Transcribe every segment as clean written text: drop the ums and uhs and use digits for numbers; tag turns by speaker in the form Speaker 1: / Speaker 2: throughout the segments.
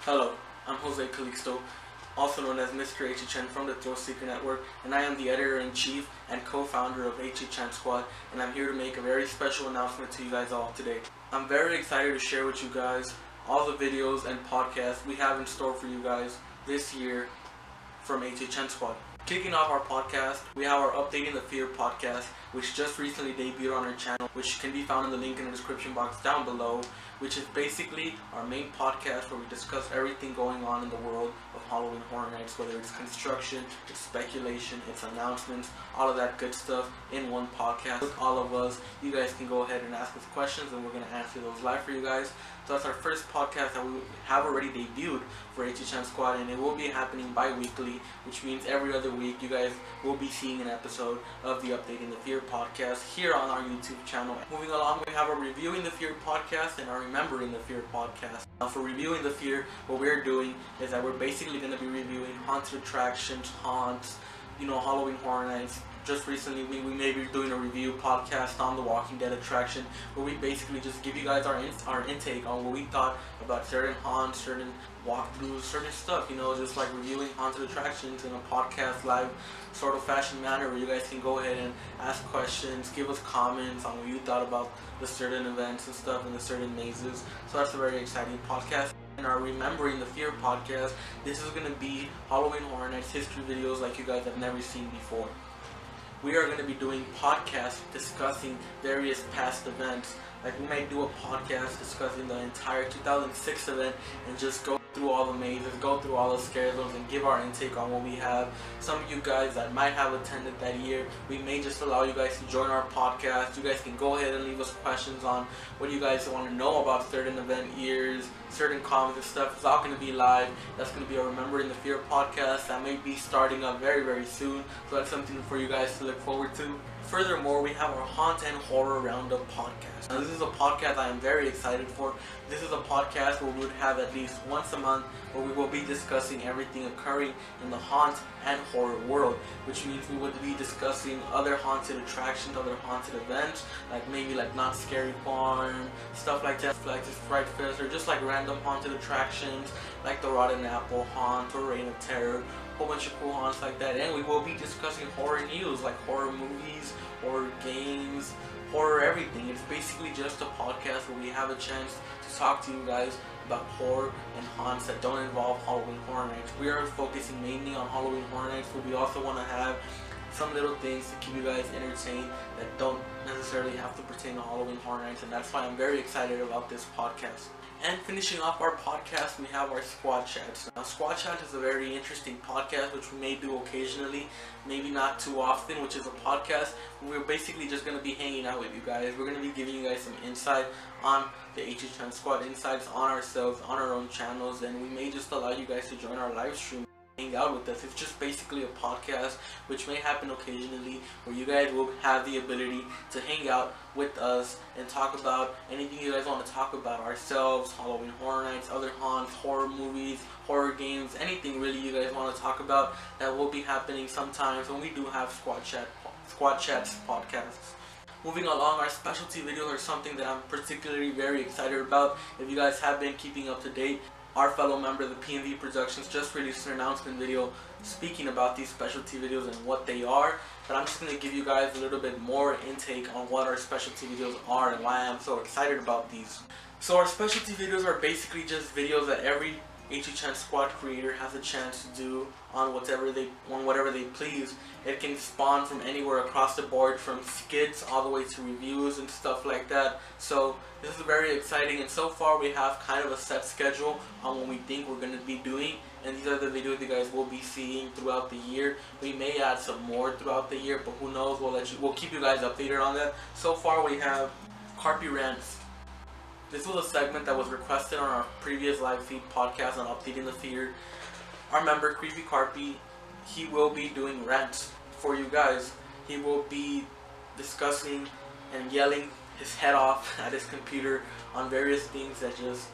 Speaker 1: Hello, I'm Jose Calixto, also known as Mr. HHN from the Thrill Seeker Network, and I am the editor-in-chief and co-founder of HHNSquad, and I'm here to make a very special announcement to you guys all today. I'm very excited to share with you guys all the videos and podcasts we have in store for you guys this year from HHNSquad. Kicking off our podcast, we have our Updating the Fear podcast, which just recently debuted on our channel, which can be found in the link in the description box down below, which is basically our main podcast where we discuss everything going on in the world of Halloween Horror Nights, whether it's construction, it's speculation, it's announcements, all of that good stuff in one podcast with all of us. You guys can go ahead and ask us questions and we're going to answer those live for you guys. So that's our first podcast that we have already debuted for HHNSquad, and it will be happening bi-weekly, which means every other week you guys will be seeing an episode of the Updating the Fear podcast here on our YouTube channel. Moving along, we have our Reviewing the Fear podcast and our Remembering the Fear podcast. Now for Reviewing the Fear, what we're doing is that we're basically going to be reviewing haunted attractions, haunts, Halloween Horror Nights. Just recently, we may be doing a review podcast on the Walking Dead attraction, where we basically just give you guys our intake on what we thought about certain haunts, certain walkthroughs, certain stuff, just like reviewing haunted attractions in a podcast live sort of fashion manner, where you guys can go ahead and ask questions, give us comments on what you thought about the certain events and stuff and the certain mazes. So that's a very exciting podcast. In our Remembering the Fear podcast, this is going to be Halloween Horror Nights history videos like you guys have never seen before. We are going to be doing podcasts discussing various past events. Like we might do a podcast discussing the entire 2006 event and just go through all the mazes, go through all the scare zones and give our intake on what we have. Some of you guys that might have attended that year, we may just allow you guys to join our podcast. You guys can go ahead and leave us questions on what you guys want to know about certain event years, certain comments and stuff. It's all going to be live. That's going to be a Remembering the Fear podcast that may be starting up very, very soon. So that's something for you guys to look forward to. Furthermore, we have our Haunt and Horror Roundup podcast. Now, this is a podcast I am very excited for. This is a podcast where we would have at least once a month where we will be discussing everything occurring in the haunt and horror world, which means we would be discussing other haunted attractions, other haunted events, like maybe like Not Scary Farm, stuff like that, like this Fright Fest, or just like random haunted attractions like the Rotten Apple Haunt or Reign of Terror, a whole bunch of cool haunts like that. And we will be discussing horror news, like horror movies, horror games, horror everything. It's basically just a podcast where we have a chance to talk to you guys about horror and haunts that don't involve Halloween Horror Nights. We are focusing mainly on Halloween Horror Nights, but we also want to have some little things to keep you guys entertained that don't necessarily have to pertain to Halloween Horror Nights, and that's why I'm very excited about this podcast. And finishing off our podcast, we have our Squad Chats. Now, Squad Chat is a very interesting podcast, which we may do occasionally, maybe not too often, which is a podcast. We're basically just going to be hanging out with you guys. We're going to be giving you guys some insight on the HHN Squad, insights on ourselves, on our own channels, and we may just allow you guys to join our live stream, hang out with us. It's just basically a podcast which may happen occasionally where you guys will have the ability to hang out with us and talk about anything you guys want to talk about, ourselves, Halloween Horror Nights, other haunts, horror movies, horror games, anything really you guys want to talk about. That will be happening sometimes when we do have Squad Chats podcasts. Moving along, our specialty videos are something that I'm particularly very excited about. If you guys have been keeping up to date, our fellow member of the P&V Productions just released an announcement video speaking about these specialty videos and what they are. But I'm just going to give you guys a little bit more intake on what our specialty videos are and why I'm so excited about these. So our specialty videos are basically just videos that every HHN Squad creator has a chance to do on whatever they please. It can spawn from anywhere across the board, from skits all the way to reviews and stuff like that. So this is very exciting, and so far we have kind of a set schedule on what we think we're going to be doing, and these are the videos you guys will be seeing throughout the year. We may add some more throughout the year, but who knows, we'll keep you guys updated on that. So far we have Harpy Rents. This was a segment that was requested on our previous live feed podcast on Updating the Fear. Our member, Creepy Harpy, he will be doing rants for you guys. He will be discussing and yelling his head off at his computer on various things that just,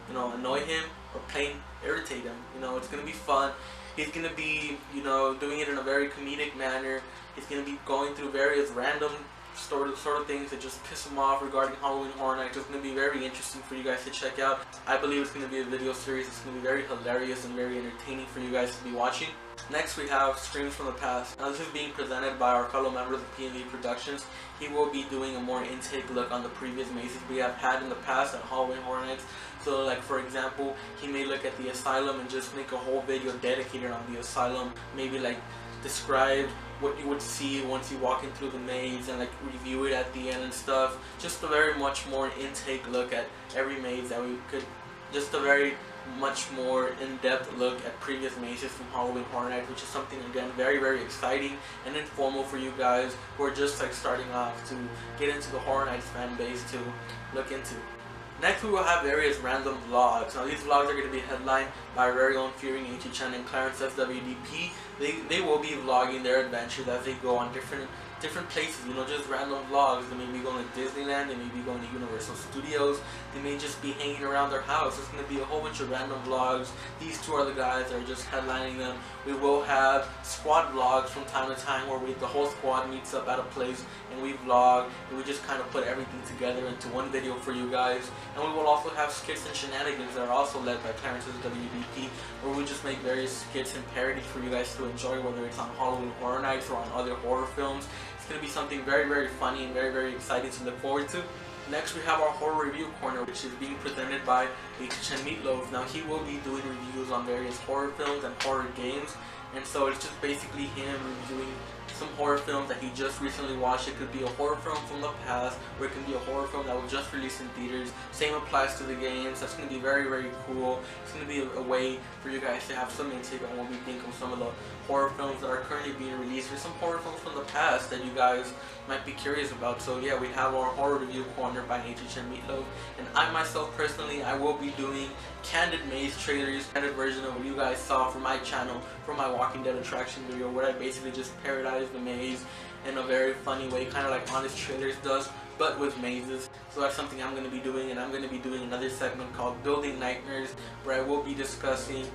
Speaker 1: annoy him or plain irritate him. It's going to be fun. He's going to be, doing it in a very comedic manner. He's going to be going through various random sort of things that just piss them off regarding Halloween Horror Nights. It's going to be very interesting for you guys to check out. I believe it's going to be a video series. It's going to be very hilarious and very entertaining for you guys to be watching. Next we have Screams from the Past. Now this is being presented by our fellow members of P&V Productions. He will be doing a more intake look on the previous mazes we have had in the past at Halloween Horror Nights. So like for example, he may look at the asylum and just make a whole video dedicated on the asylum. Maybe like describe what you would see once you walk in through the maze and like review it at the end and stuff. Just a very much more intake look at every maze that we could, just a very much more in-depth look at previous mazes from Halloween Horror Nights, which is something again very exciting and informal for you guys who are just like starting off to get into the Horror Nights fan base to look into. Next we will have various random vlogs. Now these vlogs are going to be headlined by our very own Fearing HHN and Clarence SWDP. They will be vlogging their adventures as they go on different places, you know, just random vlogs. They may be going to Disneyland, they may be going to Universal Studios, they may just be hanging around their house. It's going to be a whole bunch of random vlogs. These two are the guys that are just headlining them. We will have squad vlogs from time to time where the whole squad meets up at a place and we vlog and we just kind of put everything together into one video for you guys. And we will also have skits and shenanigans that are also led by Clarence's WDP, where we just make various skits and parodies for you guys to enjoy, whether it's on Halloween Horror Nights or on other horror films. It's going to be something very funny and very exciting to look forward to. Next we have our horror review corner, which is being presented by HHN Meatloaf. Now he will be doing reviews on various horror films and horror games, and so it's just basically him reviewing some horror films that he just recently watched. It could be a horror film from the past, or it can be a horror film that was just released in theaters. Same applies to the games. That's going to be very cool. It's going to be a way for you guys to have some intake on what we think of some of the horror films that are currently being released, or some horror films from the past that you guys might be curious about. So yeah, we have our horror review corner by HHN Meatloaf, and I myself personally, I will be doing candid maze trailers, candid version of what you guys saw from my channel, from my Walking Dead attraction video, where I basically just parodize the maze in a very funny way, kind of like Honest Trailers does, but with mazes. So that's something I'm going to be doing, and I'm going to be doing another segment called Building Nightmares, where I will be discussing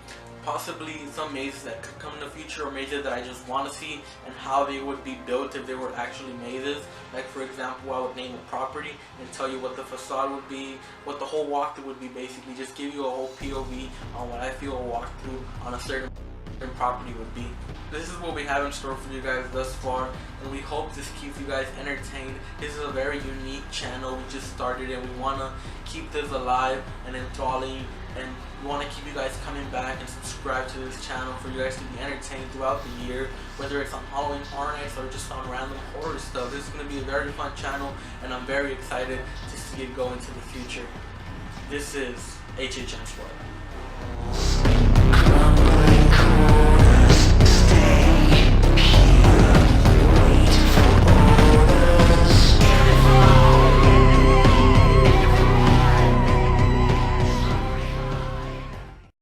Speaker 1: possibly some mazes that could come in the future, or mazes that I just want to see and how they would be built if they were actually mazes. Like for example, I would name a property and tell you what the facade would be, what the whole walkthrough would be, basically just give you a whole POV on what I feel a walkthrough on a certain property would be. This is what we have in store for you guys thus far, and we hope this keeps you guys entertained. This is a very unique channel. We just started and we want to keep this alive and enthralling, and we want to keep you guys coming back and subscribe to this channel for you guys to be entertained throughout the year, whether it's on Halloween Horror Nights or just on random horror stuff. This is going to be a very fun channel, and I'm very excited to see it go into the future. This is HHN Squad.